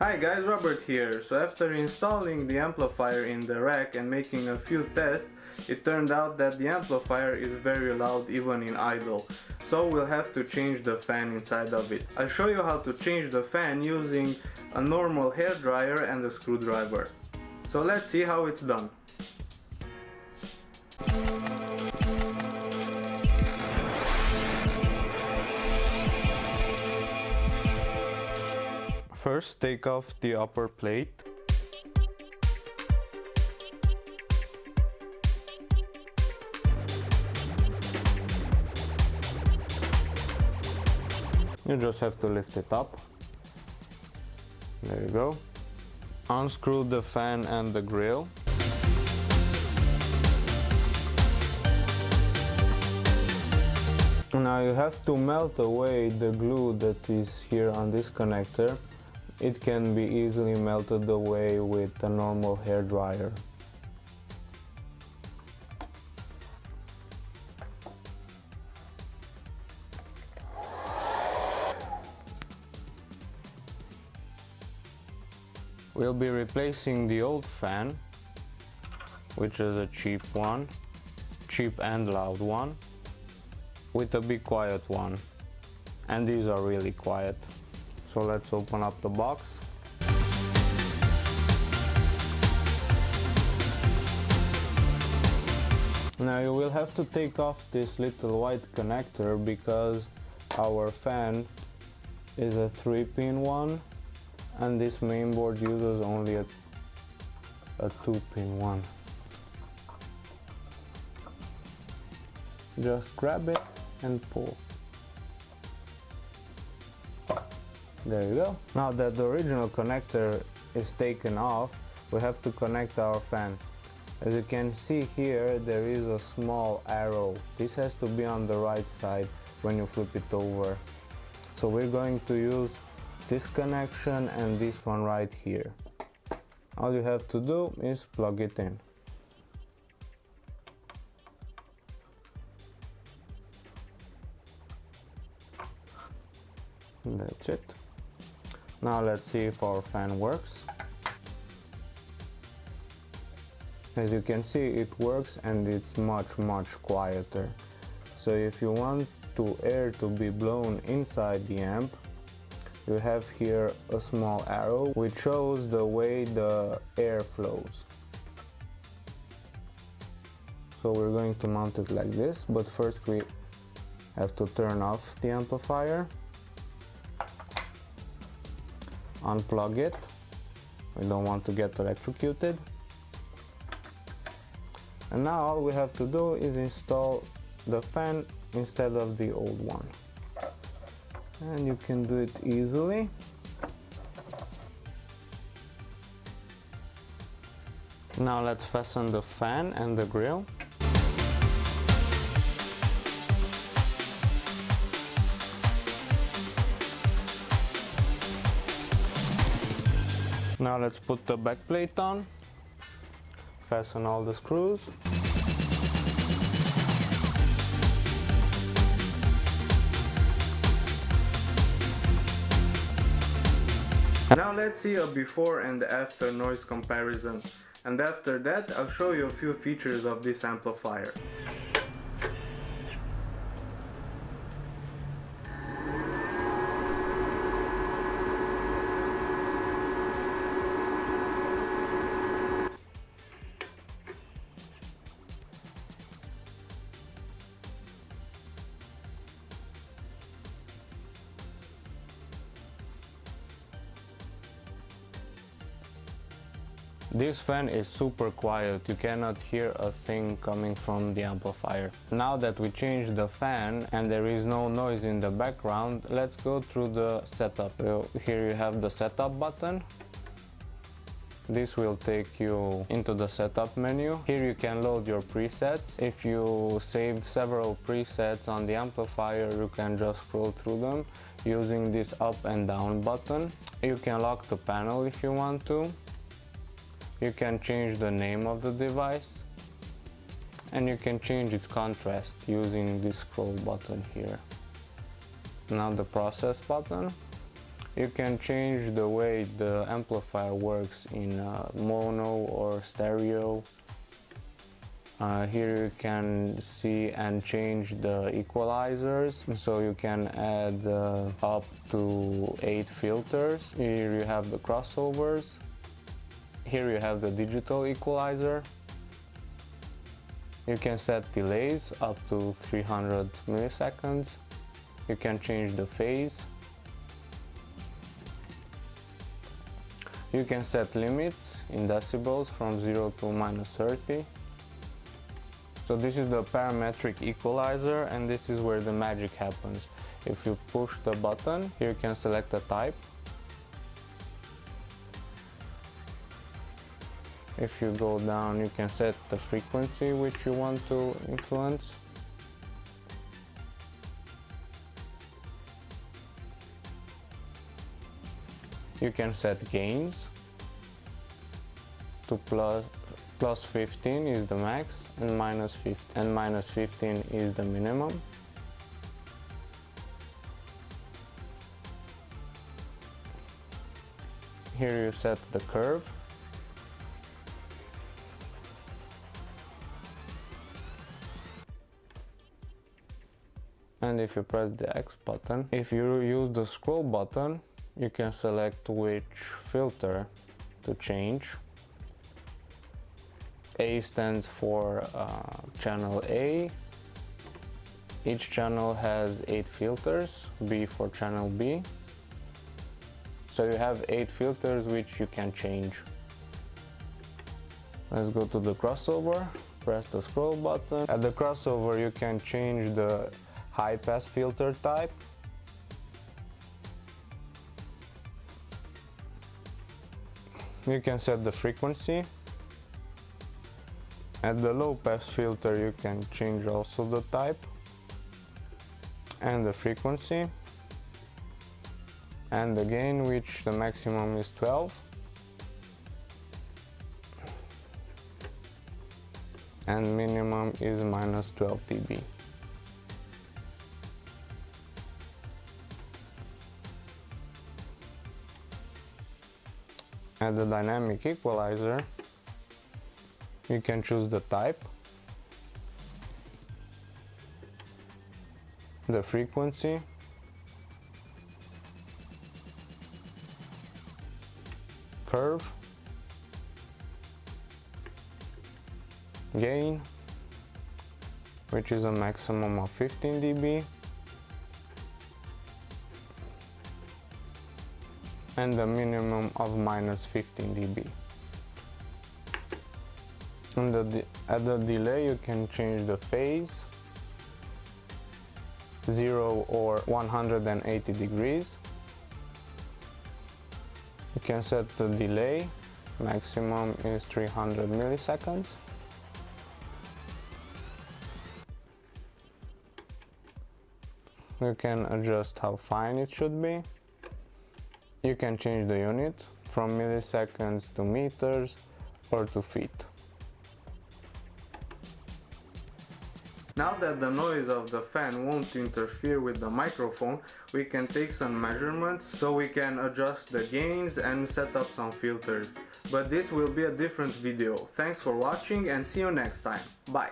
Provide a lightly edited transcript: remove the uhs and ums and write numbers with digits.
Hi guys, Robert here. So after installing the amplifier in the rack and making a few tests, it turned out that the amplifier is very loud even in idle. So we'll have to change the fan inside of it. I'll show you how to change the fan using a normal hairdryer and a screwdriver. So let's see how it's done. First, take off the upper plate. You just have to lift it up. There you go. Unscrew the fan and the grill. Now you have to melt away the glue that is here on this connector. It can be easily melted away with a normal hairdryer. We'll be replacing the old fan, which is a cheap and loud one, with a big quiet one. And these are really quiet. So let's open up the box. Now you will have to take off this little white connector because our fan is a 3-pin one and this mainboard uses only a 2-pin one. Just grab it and pull. There you go. Now that the original connector is taken off, we have to connect our fan. As you can see here, there is a small arrow. This has to be on the right side when you flip it over. So we're going to use this connection and this one right here. All you have to do is plug it in. That's it. Now let's see if our fan works. As you can see, it works and it's much quieter. So if you want air to be blown inside the amp, you have here a small arrow which shows the way the air flows. So we're going to mount it like this, but first we have to turn off the amplifier. Unplug it. We don't want to get electrocuted. And now all we have to do is install the fan instead of the old one. And you can do it easily. Now let's fasten the fan and the grill. Now let's put the back plate on, fasten all the screws. Now let's see a before and after noise comparison, and after that I'll show you a few features of this amplifier. This fan is super quiet, you cannot hear a thing coming from the amplifier. Now that we changed the fan and there is no noise in the background, let's go through the setup. So here you have the setup button. This will take you into the setup menu. Here you can load your presets. If you saved several presets on the amplifier, you can just scroll through them using this up and down button. You can lock the panel if you want to. You can change the name of the device and you can change its contrast using this scroll button here. Now the process button. You can change the way the amplifier works in mono or stereo. Here you can see and change the equalizers, so you can add up to 8 filters. Here you have the crossovers. Here you have the digital equalizer. You can set delays up to 300 milliseconds. You can change the phase. You can set limits in decibels from 0 to -30. So this is the parametric equalizer, and this is where the magic happens. If you push the button, here you can select a type. If you go down, you can set the frequency which you want to influence. You can set gains to plus 15 is the max, and minus 15 is the minimum. Here you set the curve. And if you press the X button, if you use the scroll button, you can select which filter to change. A stands for channel A. Each channel has 8 filters, B for channel B. So you have 8 filters which you can change. Let's go to the crossover, press the scroll button. At the crossover you can change the high pass filter type. You can set the frequency. At the low pass filter you can change also the type and the frequency and the gain, which the maximum is 12, and minimum is -12 dB. At the dynamic equalizer you can choose the type, the frequency, curve, gain, which is a maximum of 15 dB, and the minimum of -15 dB. At the delay you can change the phase, 0 or 180 degrees. You can set the delay, maximum is 300 milliseconds. You can adjust how fine it should be. You can change the unit from milliseconds to meters or to feet. Now that the noise of the fan won't interfere with the microphone, we can take some measurements so we can adjust the gains and set up some filters. But this will be a different video. Thanks for watching and see you next time. Bye!